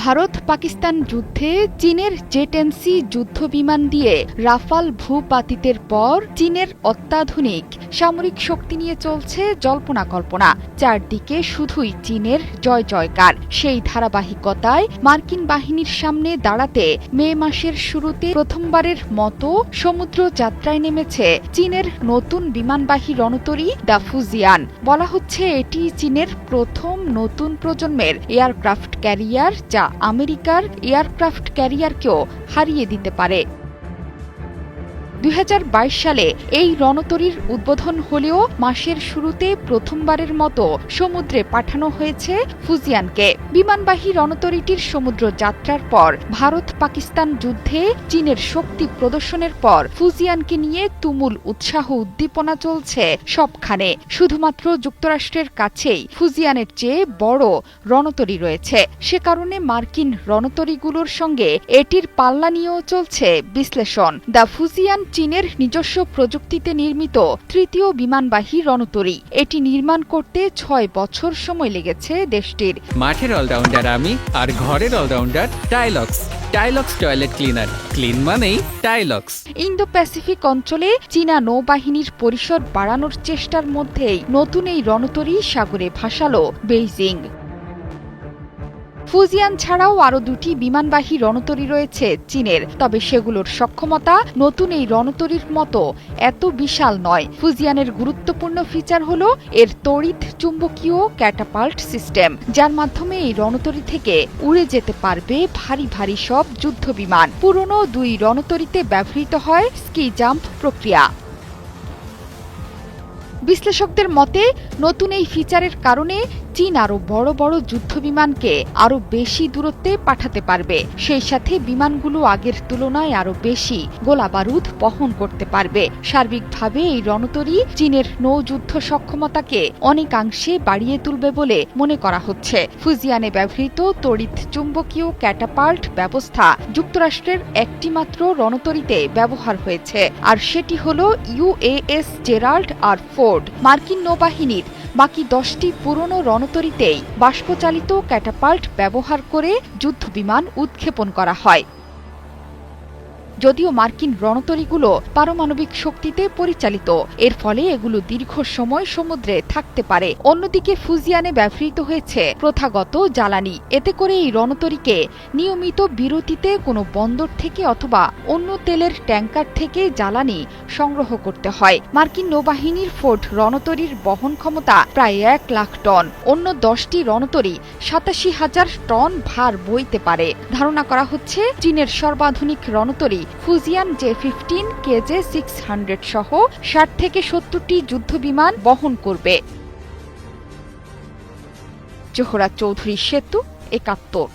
ভারত পাকিস্তান যুদ্ধে চীনের জেট-এনসি যুদ্ধবিমান দিয়ে রাফাল ভূপাতিতের পর চীনের অত্যাধুনিক সামরিক শক্তি নিয়ে চলছে জল্পনা কল্পনা। চারদিকে শুধুই চীনের জয় জয়কার। সেই ধারাবাহিকতায় মার্কিন বাহিনীর সামনে দাঁড়াতে মে মাসের শুরুতে প্রথমবারের মতো সমুদ্র যাত্রায় নেমেছে চীনের নতুন বিমানবাহী রণতরী দ্য ফুজিয়ান। বলা হচ্ছে এটি চীনের প্রথম নতুন প্রজন্মের এয়ারক্রাফট ক্যারিয়ার, যা আমেরিকার এয়ারক্রাফট ক্যারিয়ারকেও হারিয়ে দিতে পারে। ২০২২ সালে এই রণতরীর উদ্বোধন হলেও মাসের শুরুতে প্রথমবারের মতো সমুদ্রে পাঠানো হয়েছে ফুজিয়ানকে। বিমানবাহী রণতরীটির সমুদ্র যাত্রার পর ভারত পাকিস্তান যুদ্ধে চীনের শক্তি প্রদর্শনের পর ফুজিয়ানকে নিয়ে তুমুল উৎসাহ উদ্দীপনা চলছে সবখানে। শুধুমাত্র যুক্তরাষ্ট্রের কাছেই ফুজিয়ানের চেয়ে বড় রণতরী রয়েছে। সে কারণে মার্কিন রণতরীগুলোর সঙ্গে এটির পাল্লা নিয়েও চলছে বিশ্লেষণ। দ্য ফুজিয়ান চীনের নিজস্ব প্রযুক্তিতে নির্মিত তৃতীয় বিমানবাহী রণতরী। এটি নির্মাণ করতে ৬ বছর সময় লেগেছে দেশটির। মাঠের অলরাউন্ডার আমি, আর ঘরের allrounder Tilex. Tilex toilet cleaner, clean মানেই টাইলক্স। ইন্দো প্যাসিফিক অঞ্চলে চীনা নৌবাহিনীর পরিসর বাড়ানোর চেষ্টার মধ্যেই নতুন এই রণতরী সাগরে ভাসালো বেইজিং। ফুজিয়ান ছাড়াও আরও ২টি বিমানবাহী রণতরী রয়েছে চীনের, তবে সেগুলোর সক্ষমতা নতুন এই রণতরীর মতো এত বিশাল নয়। ফুজিয়ানের গুরুত্বপূর্ণ ফিচার হল এর তড়িৎ চুম্বকীয় ক্যাটাপাল্ট সিস্টেম, যার মাধ্যমে এই রণতরী থেকে উড়ে যেতে পারবে ভারী ভারী সব যুদ্ধবিমান। পুরনো ২ রণতরীতে ব্যবহৃত হয় স্কি জাম্প প্রক্রিয়া। বিশ্লেষকদের মতে নতুন এই ফিচারের কারণে চীন আরও বড় বড় যুদ্ধবিমানকে আরও বেশি দূরত্বে পাঠাতে পারবে। সেই সাথে বিমানগুলো আগের তুলনায় আরও বেশি গোলাবারুদ বহন করতে পারবে। সার্বিকভাবে এই রণতরী চীনের নৌযুদ্ধ সক্ষমতাকে অনেকাংশে বাড়িয়ে তুলবে বলে মনে করা হচ্ছে। ফুজিয়ানে ব্যবহৃত তড়িৎ চুম্বকীয় ক্যাটাপাল্ট ব্যবস্থা যুক্তরাষ্ট্রের একটিমাত্র রণতরীতে ব্যবহার হয়েছে, আর সেটি হল UAS জেরাল্ড আর ফোর্ড। মার্কিন নৌবাহিনীর বাকি 10টি পুরনো রণতরীতেই বাষ্পচালিত ক্যাটাপাল্ট ব্যবহার করে যুদ্ধবিমান উৎক্ষেপণ করা হয়। যদিও মার্কিন রণতরীগুলো পারমাণবিক শক্তিতে পরিচালিত, এর ফলে এগুলো দীর্ঘ সময় সমুদ্রে থাকতে পারে। অন্যদিকে ফুজিয়ানে ব্যবহৃত হয়েছে প্রথাগত জ্বালানি। এতে করে এই রণতরীকে নিয়মিত বিরতিতে কোনো বন্দর থেকে অথবা অন্য তেলের ট্যাঙ্কার থেকে জ্বালানি সংগ্রহ করতে হয়। মার্কিন নৌবাহিনীর ফোর্ড রণতরীর বহন ক্ষমতা প্রায় 1 লাখ টন। অন্য 10টি রণতরী ৮৭,০০০ টন ভার বইতে পারে। ধারণা করা হচ্ছে চীনের সর্বাধুনিক রণতরী ফুজিয়ান J-15 KJ-600 সহ ৬০ থেকে ৭০টি যুদ্ধবিমান বহন করবে। জোহরা চৌধুরী সেতু, ৭১।